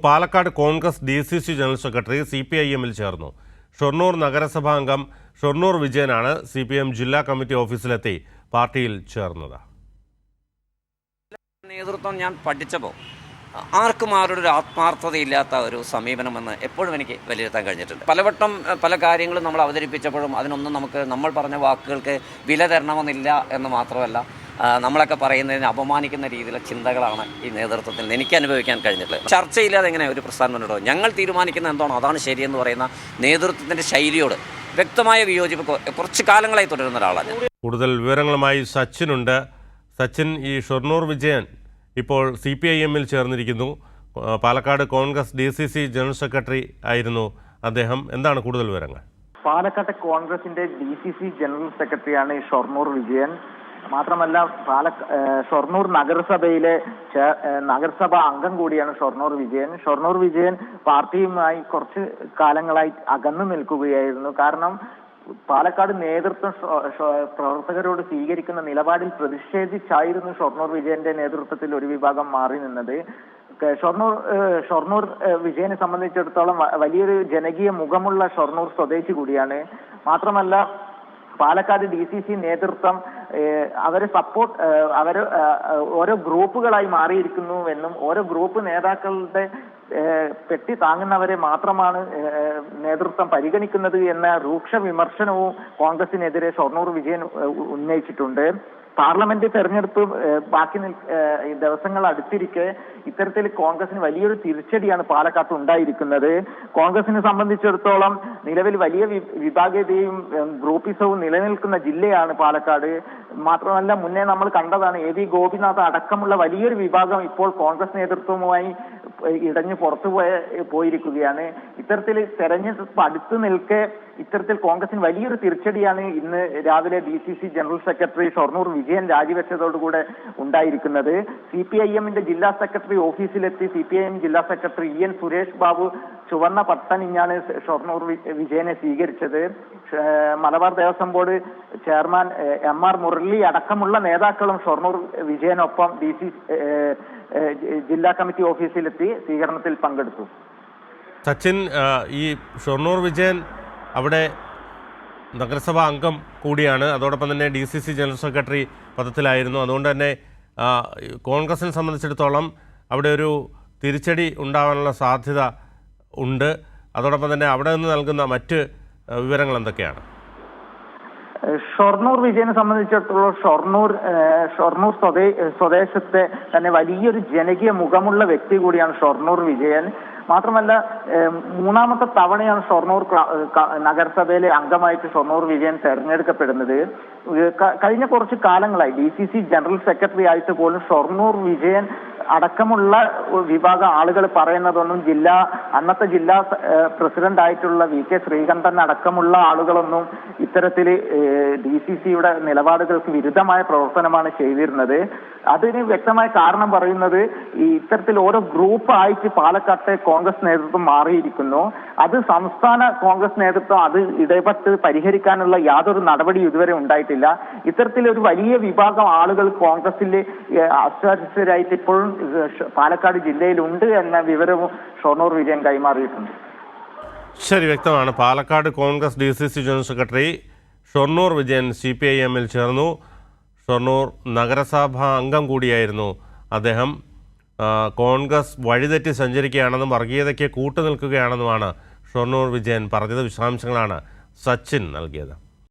Palakkad Congress DCC general secretary CPIM-ൽ ചേർന്നു. ഷൊർണൂർ നഗരസഭാ അംഗം ഷൊർണൂർ വിജയനാണ് CPIM ജില്ലാ കമ്മിറ്റി ഓഫീസിലെത്തി പാർട്ടിയിൽ ചേർന്നത്. നേതൃത്വം ഞാൻ പഠിച്ചപ്പോൾ ആർക്കും ആരുടെ ഒരു ആത്മാർത്ഥതയില്ലാത്ത ഒരു സമീപനമെന്ന് എപ്പോഴും എനിക്ക് വിലയിരുത്താൻ കഴിഞ്ഞിട്ടുണ്ട്. പലവട്ടം പല കാര്യങ്ങളും നമ്മൾ അവതരിപ്പിച്ചപ്പോഴും അതിനൊന്നും നമ്മൾ പറഞ്ഞ വാക്കുകൾക്ക് വില തരണമെന്നില്ല എന്ന് മാത്രമല്ല, നമ്മളൊക്കെ പറയുന്നതിന് അപമാനിക്കുന്ന രീതിയിലുള്ള ചിന്തകളാണ് ഈ നേതൃത്വത്തിൽ എനിക്ക് അനുഭവിക്കാൻ കഴിഞ്ഞിട്ടുള്ളത്. ചർച്ചയില്ലാതെ എങ്ങനെ ഒരു പ്രസ്ഥാനം മുന്നോട്ട് ഞങ്ങൾ തീരുമാനിക്കുന്ന എന്താണോ അതാണ് ശരിയെന്ന് പറയുന്ന നേതൃത്വത്തിൻ്റെ ശൈലിയോട് വ്യക്തമായ വിയോജിപ്പ് കുറച്ച് കാലങ്ങളായി തുടരുന്ന ഒരാളാണ്. കൂടുതൽ വിവരങ്ങളുമായി സച്ചിനുണ്ട്. സച്ചിൻ, ഈ ഷൊർണൂർ വിജയൻ ഇപ്പോൾ CPIM-ൽ ചേർന്നിരിക്കുന്നു. Palakkad Congress DCC general secretary ആയിരുന്നു അദ്ദേഹം. എന്താണ് കൂടുതൽ വിവരങ്ങൾ? പാലക്കാട്ടെ കോൺഗ്രസിന്റെ DCC ജനറൽ സെക്രട്ടറിയാണ് ഈ ഷൊർണൂർ വിജയൻ. മാത്രമല്ല ഷൊർണൂർ നഗരസഭയിലെ നഗരസഭാ അംഗം കൂടിയാണ് ഷൊർണൂർ വിജയൻ. ഷൊർണൂർ വിജയൻ പാർട്ടിയുമായി കുറച്ച് കാലങ്ങളായി അകന്നു നിൽക്കുകയായിരുന്നു. കാരണം പാലക്കാട് നേതൃത്വം പ്രവർത്തകരോട് സ്വീകരിക്കുന്ന നിലപാടിൽ പ്രതിഷേധിച്ചായിരുന്നു ഷൊർണൂർ വിജയന്റെ നേതൃത്വത്തിൽ ഒരു വിഭാഗം മാറി നിന്നത്. ഷൊർണൂർ വിജയനെ സംബന്ധിച്ചിടത്തോളം വലിയൊരു ജനകീയ മുഖമുള്ള ഷൊർണൂർ സ്വദേശി കൂടിയാണ്. മാത്രമല്ല പാലക്കാട് DCC നേതൃത്വം അവരെ ഓരോ ഗ്രൂപ്പുകളായി മാറിയിരിക്കുന്നുവെന്നും ഓരോ ഗ്രൂപ്പ് നേതാക്കളുടെ പെട്ടി താങ്ങുന്നവരെ മാത്രമാണ് നേതൃത്വം പരിഗണിക്കുന്നത് എന്ന രൂക്ഷ വിമർശനവും കോൺഗ്രസിനെതിരെ ഷൊർണൂർ വിജയൻ ഉന്നയിച്ചിട്ടുണ്ട്. പാർലമെന്റ് തെരഞ്ഞെടുപ്പ് ബാക്കി ദിവസങ്ങൾ അടുത്തിരിക്കെ ഇത്തരത്തിൽ കോൺഗ്രസിന് വലിയൊരു തിരിച്ചടിയാണ് പാലക്കാട്ട് ഉണ്ടായിരിക്കുന്നത്. കോൺഗ്രസിനെ സംബന്ധിച്ചിടത്തോളം നിലവിൽ വലിയ വിഭാഗീയതയും ഗ്രൂപ്പിസവും നിലനിൽക്കുന്ന ജില്ലയാണ് പാലക്കാട്. മാത്രമല്ല മുന്നേ നമ്മൾ കണ്ടതാണ് AV ഗോപിനാഥ് അടക്കമുള്ള വലിയൊരു വിഭാഗം ഇപ്പോൾ കോൺഗ്രസ് നേതൃത്വവുമായി ഇടഞ്ഞു പോയിരിക്കുകയാണ്. ഇത്തരത്തിൽ തെരഞ്ഞെടുപ്പ് അടുത്തു നിൽക്കെ ഇത്തരത്തിൽ കോൺഗ്രസിന് വലിയൊരു തിരിച്ചടിയാണ് ഇന്ന് രാവിലെ DCC general secretary Shoranur Vijayan രാജിവെച്ചതോടുകൂടെ ഉണ്ടായിരിക്കുന്നത്. CPIM-ന്റെ ജില്ലാ സെക്രട്ടറി ഓഫീസിലെത്തി CPIM ജില്ലാ സെക്രട്ടറി EN സുരേഷ് ബാബു ചുവന്ന പട്ടണിഞ്ഞാണ് ഷൊർണൂർ വിജയനെ സ്വീകരിച്ചത്. Malabar Devaswom board chairman MR Murali അടക്കമുള്ള നേതാക്കളും ഷൊർണൂർ വിജയനൊപ്പം ജില്ലാ കമ്മിറ്റി ഓഫീസിലെത്തി സ്വീകരണത്തിൽ പങ്കെടുത്തു. സച്ചിൻ, ഈ ഷൊർണൂർ വിജയൻ അവിടെ നഗരസഭാ അംഗം കൂടിയാണ്, അതോടൊപ്പം തന്നെ DCC ജനറൽ സെക്രട്ടറി പദത്തിലായിരുന്നു. അതുകൊണ്ട് തന്നെ കോൺഗ്രസിനെ സംബന്ധിച്ചിടത്തോളം അവിടെ ഒരു തിരിച്ചടി ഉണ്ടാകാനുള്ള സാധ്യത ഉണ്ട്. അതോടൊപ്പം തന്നെ അവിടെ നിന്ന് നൽകുന്ന മറ്റ് വിവരങ്ങൾ എന്തൊക്കെയാണ്? ഷൊർണൂർ വിജയനെ സംബന്ധിച്ചിടത്തോളം ഷൊർണൂർ സ്വദേശത്തെ തന്നെ വലിയൊരു ജനകീയ മുഖമുള്ള വ്യക്തി കൂടിയാണ് ഷൊർണൂർ വിജയൻ. മാത്രമല്ല മൂന്നാമത്തെ തവണയാണ് ഷൊർണൂർ നഗരസഭയിലെ അംഗമായിട്ട് ഷൊർണൂർ വിജയൻ തെരഞ്ഞെടുക്കപ്പെടുന്നത്. കഴിഞ്ഞ കുറച്ച് കാലങ്ങളായി DCC ജനറൽ സെക്രട്ടറി ആയിട്ട് പോലും ഷൊർണൂർ വിജയൻ അടക്കമുള്ള വിഭാഗം ആളുകൾ പറയുന്നതൊന്നും അന്നത്തെ ജില്ലാ പ്രസിഡന്റ് ആയിട്ടുള്ള VK ശ്രീകണ്ഠൻ അടക്കമുള്ള ആളുകളൊന്നും ഇത്തരത്തിൽ DCCയുടെ നിലപാടുകൾക്ക് വിരുദ്ധമായ പ്രവർത്തനമാണ് ചെയ്തിരുന്നത്. അതിന് വ്യക്തമായ കാരണം പറയുന്നത് ഇത്തരത്തിൽ ഓരോ ഗ്രൂപ്പ് ആയിട്ട് പാലക്കാട്ടെ കോൺഗ്രസ് നേതൃത്വം മാറിയിരിക്കുന്നു. അത് സംസ്ഥാന കോൺഗ്രസ് നേതൃത്വം അത് ഇടപെട്ട് പരിഹരിക്കാനുള്ള യാതൊരു നടപടി ഇതുവരെ ഉണ്ടായിട്ടില്ല. ഇത്തരത്തിലൊരു വലിയ വിഭാഗം ആളുകൾ കോൺഗ്രസിൽ അസ്വാരസ്യരായിട്ട് ഇപ്പോഴും പാലക്കാട് ജില്ലയിലുണ്ട് എന്ന വിവരവും ഷൊർണൂർ വിജയൻ കൈമാറിയിട്ടുണ്ട്. ശരി, വ്യക്തമാണ്. Palakkad Congress DCC general secretary Shoranur Vijayan CPIM-ൽ ചേർന്നു. ഷൊർണൂർ നഗരസഭാ അംഗം കൂടിയായിരുന്നു അദ്ദേഹം. കോൺഗ്രസ് വഴിതെറ്റി സഞ്ചരിക്കുകയാണെന്നും വർഗീയതയ്ക്ക് കൂട്ടുനിൽക്കുകയാണെന്നുമാണ് ഷൊർണൂർ വിജയൻ പറഞ്ഞത്. വിശദാംശങ്ങളാണ് സച്ചിൻ നൽകിയത്.